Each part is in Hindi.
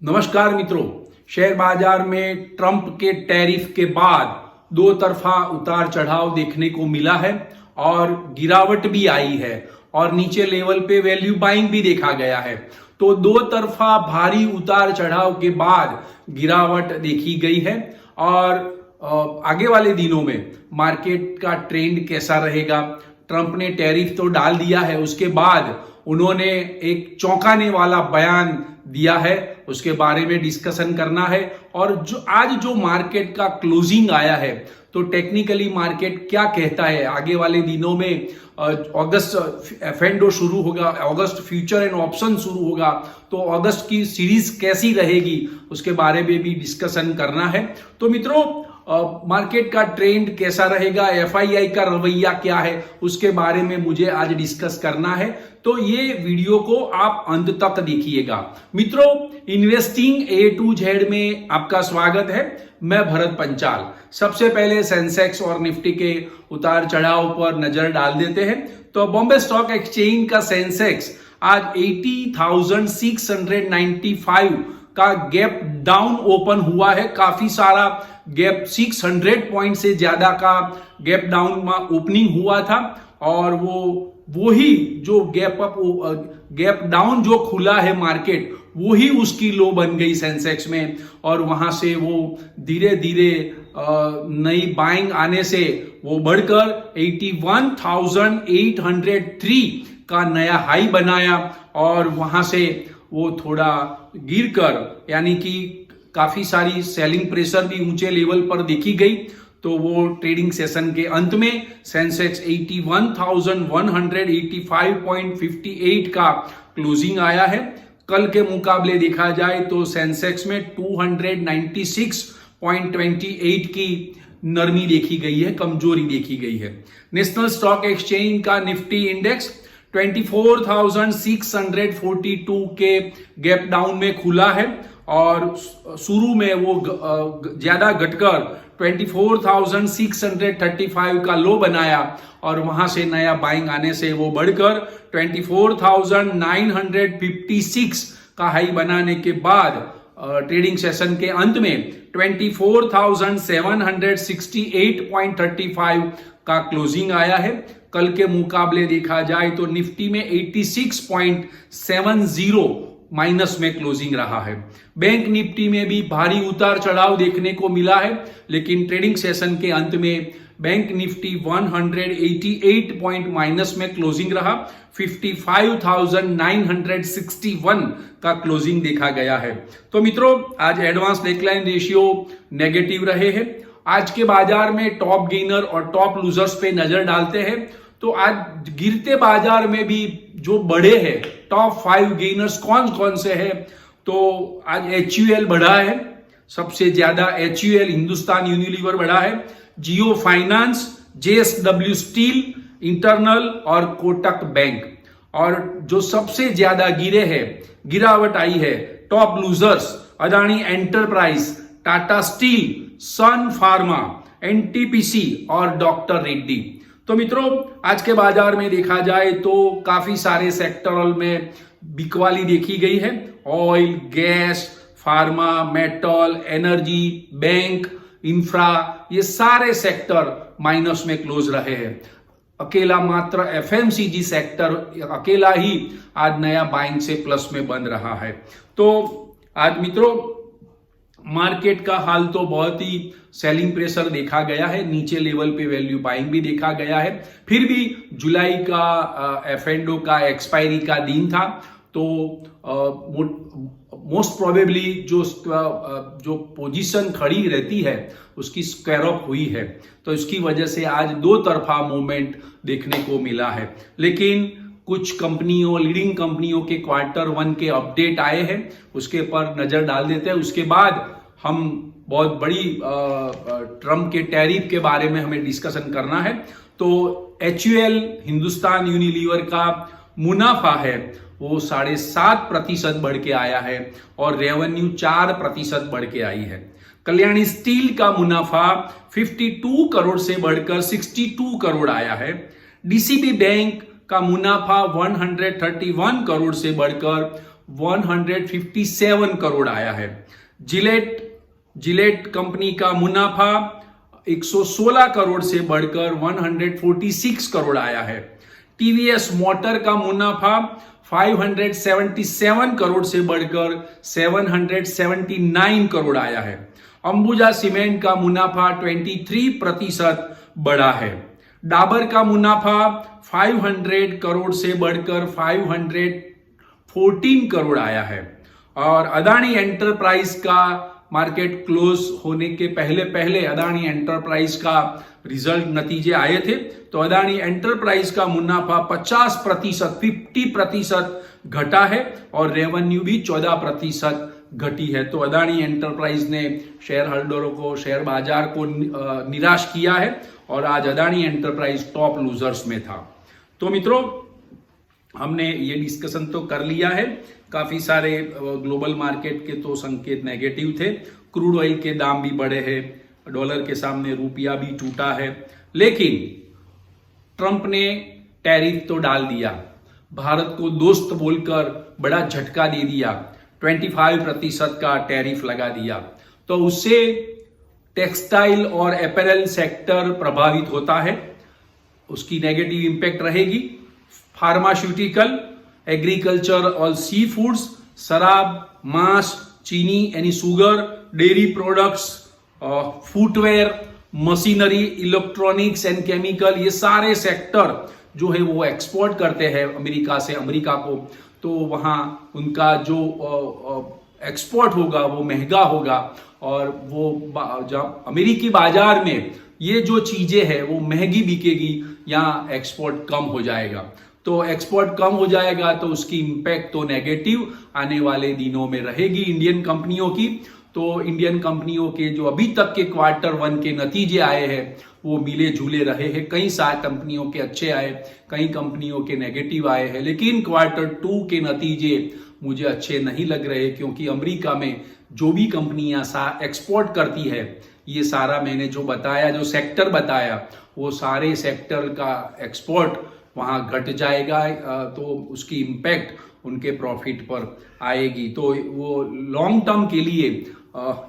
नमस्कार मित्रों, शेयर बाजार में ट्रंप के टैरिफ के बाद दो तरफा उतार चढ़ाव देखने को मिला है और गिरावट भी आई है और नीचे लेवल पे वैल्यू बाइंग भी देखा गया है। तो दो तरफा भारी उतार चढ़ाव के बाद गिरावट देखी गई है और आगे वाले दिनों में मार्केट का ट्रेंड कैसा रहेगा। ट्रंप ने टैरिफ तो डाल दिया है, उसके बाद उन्होंने एक चौंकाने वाला बयान दिया है, उसके बारे में डिस्कशन करना है। और जो आज मार्केट का क्लोजिंग आया है, तो टेक्निकली मार्केट क्या कहता है, आगे वाले दिनों में अगस्त एफ&ओ शुरू होगा, अगस्त फ्यूचर एंड ऑप्शन शुरू होगा, तो अगस्त की सीरीज कैसी रहेगी उसके बारे में भी डिस्कशन करना है। तो मित्रों, मार्केट का ट्रेंड कैसा रहेगा, एफआईआई का रवैया क्या है, उसके बारे में मुझे आज डिस्कस करना है। तो ये वीडियो को आप अंत तक देखिएगा। मित्रों, इन्वेस्टिंग ए टू जेड में आपका स्वागत है। मैं भरत पंचाल। सबसे पहले सेंसेक्स और निफ्टी के उतार चढ़ाव पर नजर डाल देते हैं। तो बॉम्बे स्टॉक एक्सचेंज का सेंसेक्स आज 80,695 का गैप डाउन ओपन हुआ है। काफी सारा गैप 600 पॉइंट से ज्यादा का गैप डाउन ओपनिंग हुआ था और वही जो गैप डाउन जो खुला है मार्केट, वही उसकी लो बन गई सेंसेक्स में और वहां से वो धीरे धीरे नई बाइंग आने से वो बढ़कर 81,803 का नया हाई बनाया और वहां से वो थोड़ा गिरकर, यानी कि काफी सारी सेलिंग प्रेशर भी ऊंचे लेवल पर देखी गई। तो वो ट्रेडिंग सेशन के अंत में सेंसेक्स 81,185.58 का क्लोजिंग आया है। कल के मुकाबले देखा जाए तो सेंसेक्स में 296.28 की नरमी देखी गई है, कमजोरी देखी गई है। नेशनल स्टॉक एक्सचेंज का निफ्टी इंडेक्स 24,642 के गैप डाउन में खुला है और शुरू में वो ज्यादा घटकर 24,635 का लो बनाया और वहां से नया बाइंग आने से वो बढ़कर 24,956 का हाई बनाने के बाद ट्रेडिंग सेशन के अंत में 24,768.35 का क्लोजिंग आया है। कल के मुकाबले देखा जाए तो निफ्टी में 86.70 माइनस में क्लोजिंग रहा है। बैंक निफ्टी में भी भारी उतार चढ़ाव देखने को मिला है, लेकिन ट्रेडिंग सेशन के अंत में बैंक निफ्टी 188 पॉइंट माइनस में क्लोजिंग रहा। 55,961 का क्लोजिंग देखा गया है। तो मित्रों, आज एडवांस नेकलाइन रेशियो नेगेटिव रहे हैं। आज के बाजार में टॉप गेनर और टॉप लूजर्स पे नजर डालते हैं। तो आज गिरते बाजार में भी जो बढ़े हैं, टॉप 5 गेनर्स कौन कौन से हैं, तो आज HUL बढ़ा है, सबसे ज्यादा HUL हिंदुस्तान यूनिलीवर बढ़ा है, जियो फाइनेंस, JSW स्टील, इंटरनल और कोटक बैंक। और जो सबसे ज्यादा गिरे हैं, गिरावट आई है, top losers Adani enterprise, Tata steel, sun pharma, NTPC और डॉक्टर रेड्डी। तो मित्रों, आज के बाजार में देखा जाए तो काफी सारे सेक्टरल में बिकवाली देखी गई है। Oil, gas, pharma, metal, energy, bank, infra, ये सारे सेक्टर माइनस में क्लोज रहे हैं। अकेला मात्र FMCG सेक्टर अकेला ही आज नया बाइंग से प्लस में बन रहा है। तो आज मित्रों, मार्केट का हाल तो बहुत ही सेलिंग प्रेशर देखा गया है, नीचे लेवल पे वैल्यू बाइंग भी देखा गया है। फिर भी जुलाई का एफ&ओ का एक्सपायरी का दिन था, तो मोस्ट प्रोबेबली जो पोजीशन खड़ी रहती है उसकी स्क्वायर अप हुई है, तो इसकी वजह से आज दो तरफा मूवमेंट देखने को मिला है। लेकिन कुछ कंपनियों, लीडिंग कंपनियों के Q1 के अपडेट आए हैं, उसके पर नजर डाल देते हैं। उसके बाद हम बहुत बड़ी ट्रम्प के टैरिफ के बारे में हमें डिस्कशन करना है। तो HUL हिंदुस्तान यूनिलीवर का मुनाफा है वो 7.5% बढ़ के आया है और रेवेन्यू 4% बढ़ के आई है। कल्याणी स्टील का मुनाफा 52 करोड़ से बढ़कर 62 करोड़ आया है। DCB बैंक का मुनाफा 131 करोड़ से बढ़कर 157 करोड़ आया है। जिलेट कंपनी का मुनाफा 116 करोड़ से बढ़कर 146 करोड़ आया है। टीवीएस मोटर का मुनाफा 577 करोड़ से बढ़कर 779 करोड़ आया है। अंबुजा सीमेंट का मुनाफा 23% बढ़ा है। डाबर का मुनाफा 500 करोड़ से बढ़कर 514 करोड़ आया है। और अदानी एंटरप्राइज का मार्केट क्लोज होने के पहले अदानी एंटरप्राइज का रिजल्ट नतीजे आए थे, तो अदानी एंटरप्राइज का मुनाफा 50% घटा है और रेवेन्यू भी 14% घटी है। तो अदानी एंटरप्राइज ने शेयर होल्डरों को, शेयर बाजार को निराश किया है और आज अदानी एंटरप्राइज टॉप लूजर्स में था। तो मित्रों, हमने ये डिस्कशन तो कर लिया है। काफी सारे ग्लोबल मार्केट के तो संकेत नेगेटिव थे। क्रूड ऑयल के दाम भी बढ़े हैं, डॉलर के सामने रुपया भी टूटा है, लेकिन ट्रंप ने टैरिफ तो डाल दिया, भारत को दोस्त बोलकर बड़ा झटका दे दिया, 25% का टैरिफ लगा दिया। तो उससे टेक्सटाइल और अपैरल सेक्टर प्रभावित होता है, उसकी नेगेटिव इंपैक्ट रहेगी। फार्मास्यूटिकल, एग्रीकल्चर और सी फूड्स, शराब, मांस, चीनी यानी sugar, dairy products, footwear, machinery, electronics and chemical, ये सारे सेक्टर जो है वो एक्सपोर्ट करते हैं अमेरिका से अमेरिका को। तो वहाँ उनका जो एक्सपोर्ट होगा वो महंगा होगा और वो जब अमेरिकी बाजार में ये जो चीजें हैं वो महंगी बिकेगी, यहाँ एक्सपोर्ट कम हो जाएगा। तो एक्सपोर्ट कम हो जाएगा तो उसकी इंपैक्ट तो नेगेटिव आने वाले दिनों में रहेगी इंडियन कंपनियों की। तो इंडियन कंपनियों के जो अभी तक के Q1 के नतीजे आए हैं वो मिले जुले रहे हैं। कई सारी कंपनियों के अच्छे आए, कई कंपनियों के नेगेटिव आए हैं, लेकिन Q2 के नतीजे मुझे अच्छे नहीं लग रहे, क्योंकि अमेरिका में जो भी कंपनियां एक्सपोर्ट करती है, ये सारा मैंने जो बताया, जो सेक्टर बताया, वो सारे सेक्टर का एक्सपोर्ट वहां घट जाएगा, तो उसकी इंपैक्ट उनके प्रॉफिट पर आएगी। तो वो लॉन्ग टर्म के लिए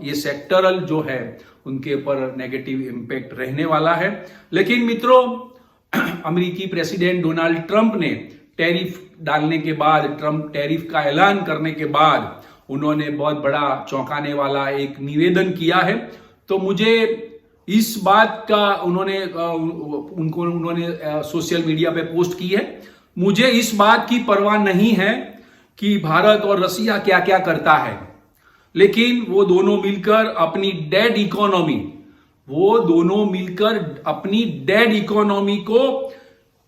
ये सेक्टरल जो है उनके ऊपर नेगेटिव इंपैक्ट रहने वाला है। लेकिन मित्रों, अमेरिकी प्रेसिडेंट डोनाल्ड ट्रंप ने टैरिफ डालने के बाद, ट्रंप टैरिफ का ऐलान करने के बाद उन्होंने बहुत बड़ा चौंकाने वाला एक निवेदन किया है। तो मुझे इस बात का उन्होंने सोशल मीडिया पे पोस्ट की है, मुझे इस बात की परवाह नहीं है कि भारत और रसिया क्या क्या करता है, लेकिन वो दोनों मिलकर अपनी डेड इकोनॉमी को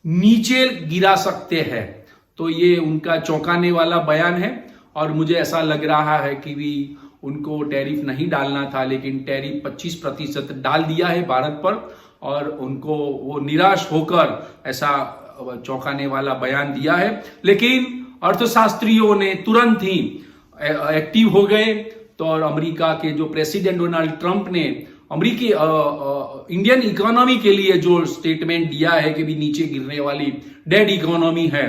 नीचे गिरा सकते हैं। तो ये उनका चौंकाने वाला बयान है और मुझे ऐसा लग रहा है कि भी उनको टैरिफ नहीं डालना था, लेकिन टैरिफ 25% डाल दिया है भारत पर और उनको वो निराश होकर ऐसा चौंकाने वाला बयान दिया है। लेकिन अर्थशास्त्रियों ने तुरंत ही एक्टिव हो गए। तो और अमेरिका के जो प्रेसिडेंट डोनाल्ड ट्रंप ने अमेरिकी इंडियन इकोनॉमी के लिए जो स्टेटमेंट दिया है कि भी नीचे गिरने वाली डेड इकोनॉमी है,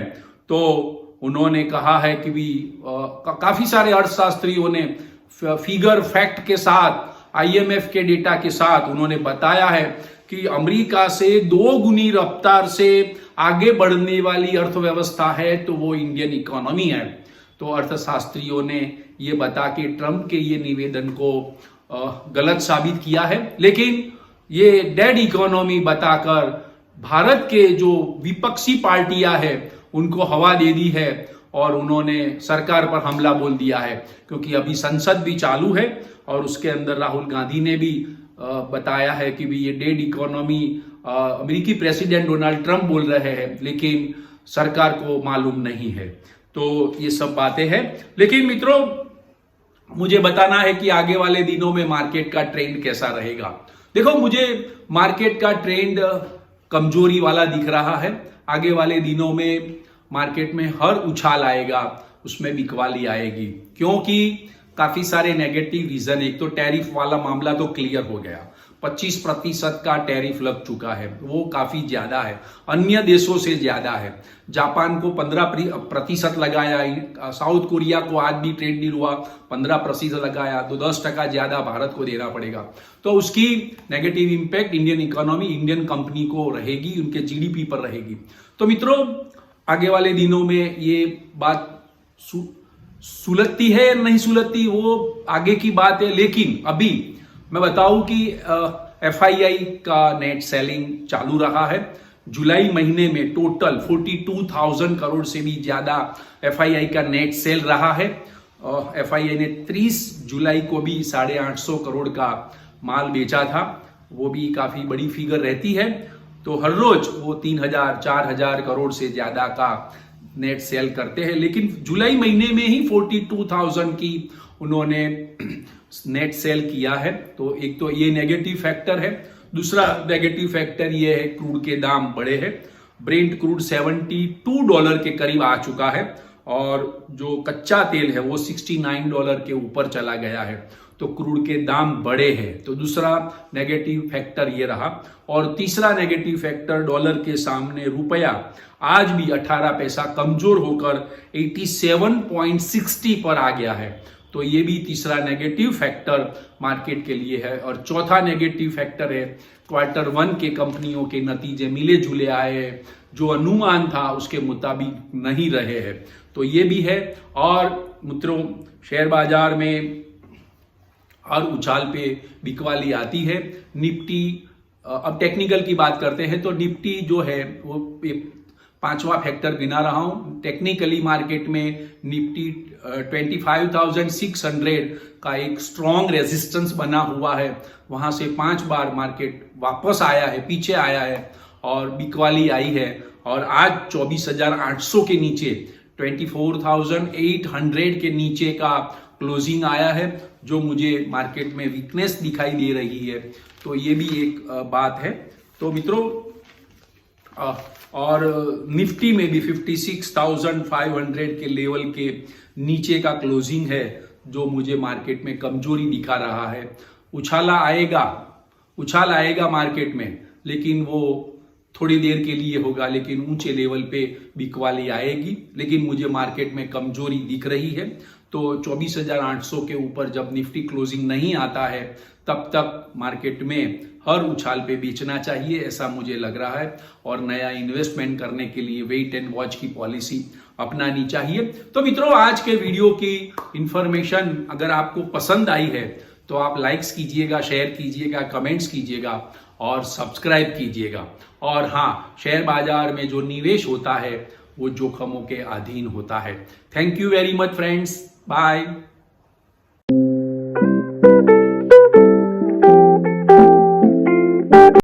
तो उन्होंने कहा है कि भी काफी सारे अर्थशास्त्रियों ने फिगर फैक्ट के साथ, IMF के डेटा के साथ उन्होंने बताया है कि अमेरिका से 2 गुनी रफ्तार से आगे बढ़ने वाली अर्थव्यवस्था है तो वो इंडियन इकोनॉमी है। तो अर्थशास्त्रियों ने ये बता के ट्रंप के ये निवेदन को गलत साबित किया है। लेकिन ये डेड इकोनॉमी बताकर भारत के जो विपक्षी पार्टियां हैं उनको हवा दे दी है और उन्होंने सरकार पर हमला बोल दिया है, क्योंकि अभी संसद भी चालू है और उसके अंदर राहुल गांधी ने भी बताया है कि भी ये डेड इकोनॉमी अमेरिकी प्रेसिडेंट डोनाल्ड ट्रंप बोल रहे हैं, लेकिन सरकार को मालूम नहीं है। तो ये सब बातें हैं। लेकिन मित्रों, मुझे बताना है कि आगे वाले दिनों में मार्केट का ट्रेंड कैसा रहेगा। देखो, मुझे मार्केट का ट्रेंड कमजोरी वाला दिख रहा है। आगे वाले दिनों में मार्केट में हर उछाल आएगा, उसमें बिकवाली आएगी, क्योंकि काफी सारे नेगेटिव रीजन। एक तो टैरिफ वाला मामला तो क्लियर हो गया, 25% का टैरिफ लग चुका है, वो काफी ज्यादा है, अन्य देशों से ज्यादा है। जापान को 15% लगाया, साउथ कोरिया को आज भी ट्रेड डील हुआ 15% लगाया, तो 10% ज्यादा भारत को देना पड़ेगा। तो उसकी negative impact Indian economy, Indian company को रहेगी, उनके जीडीपी पर रहेगी। तो मित्रों, आगे वाले दिनों में ये बात सुलझती है या नहीं सुलझती वो आगे की बात है, लेकिन अभी मैं बताऊं कि एफआईआई का नेट सेलिंग चालू रहा है। जुलाई महीने में टोटल 42,000 करोड़ से भी ज्यादा एफआईआई का नेट सेल रहा है। एफआईआई ने 30 जुलाई को भी 850 करोड़ का माल बेचा था, वो भी काफी बड़ी फिगर रहती है। तो हर रोज वो 3,000 4,000 करोड़ से ज्यादा का नेट सेल करते हैं, लेकिन जुलाई महीने में ही 42,000 की उन्होंने नेट सेल किया है। तो एक तो ये नेगेटिव फैक्टर है। दूसरा नेगेटिव फैक्टर ये है, क्रूड के दाम बढ़े हैं। ब्रेंट क्रूड $72 के करीब आ चुका है और जो कच्चा तेल है वो $69 के ऊपर चला गया है। तो क्रूड के दाम बढ़े हैं, तो दूसरा नेगेटिव फैक्टर ये रहा। और तीसरा नेगेटिव फैक्टर, डॉलर के सामने रुपया आज भी 18 पैसा कमजोर होकर 87.60 पर आ गया है। तो ये भी तीसरा नेगेटिव फैक्टर मार्केट के लिए है। और चौथा नेगेटिव फैक्टर है, Q1 के कंपनियों के नतीजे मिले जुले आए हैं, जो अनुमान था उसके मुताबिक नहीं रहे हैं। तो ये भी है। और मित्रों, शेयर बाजार में हर उछाल पे बिकवाली आती है। निफ्टी, अब टेक्निकल की बात करते हैं तो निफ्टी जो है वो पांचवा फैक्टर गिना रहा हूं। टेक्निकली मार्केट में निफ्टी 25,600 का एक स्ट्रॉन्ग रेजिस्टेंस बना हुआ है, वहां से 5 बार मार्केट वापस आया है, पीछे आया है और बिकवाली आई है। और आज 24,800 के नीचे, 24,800 के नीचे का क्लोजिंग आया है, जो मुझे मार्केट में वीकनेस दिखाई दे रही है। तो ये भी एक बात है। तो मित्रों, और निफ्टी में भी 56,500 के लेवल के नीचे का क्लोजिंग है, जो मुझे मार्केट में कमजोरी दिखा रहा है। उछाल आएगा मार्केट में, लेकिन वो थोड़ी देर के लिए होगा, लेकिन ऊंचे लेवल पे बिकवाली आएगी। लेकिन मुझे मार्केट में कमजोरी दिख रही है। तो 24,800 के ऊपर जब निफ्टी क्लोजिंग नहीं आता है, तब तक मार्केट में हर उछाल पे बेचना चाहिए, ऐसा मुझे लग रहा है। और नया इन्वेस्टमेंट करने के लिए वेट एंड वॉच की पॉलिसी अपनानी चाहिए। तो मित्रों, आज के वीडियो की इंफॉर्मेशन अगर आपको पसंद आई है तो आप लाइक्स कीजिएगा, शेयर कीजिएगा, कमेंट्स कीजिएगा और सब्सक्राइब कीजिएगा। और हाँ, शेयर बाजार में जो निवेश होता है वो जोखिमों के अधीन होता है। Thank you very much friends, bye.